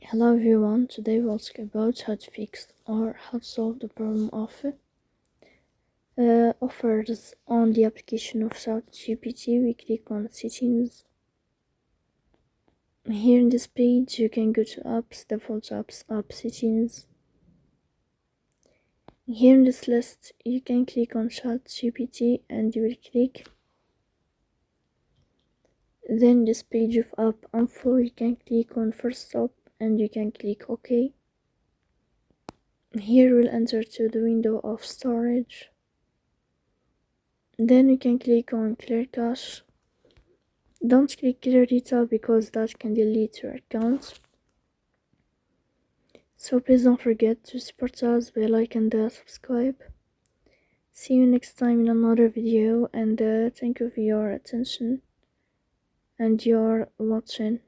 Hello everyone, today we'll talk about how to fix or how to solve the problem of offers on the application of ChatGPT. We click on settings. Here in this page you can go to apps, default apps, app settings. Here in this list you can click on ChatGPT and you will click. Then this page of app info you can click on first stop and you can click OK. Here we'll enter to the window of storage. Then you can click on clear cache. Don't click clear data because that can delete your account. So please don't forget to support us by like and subscribe. See you next time in another video, and thank you for your attention and your watching.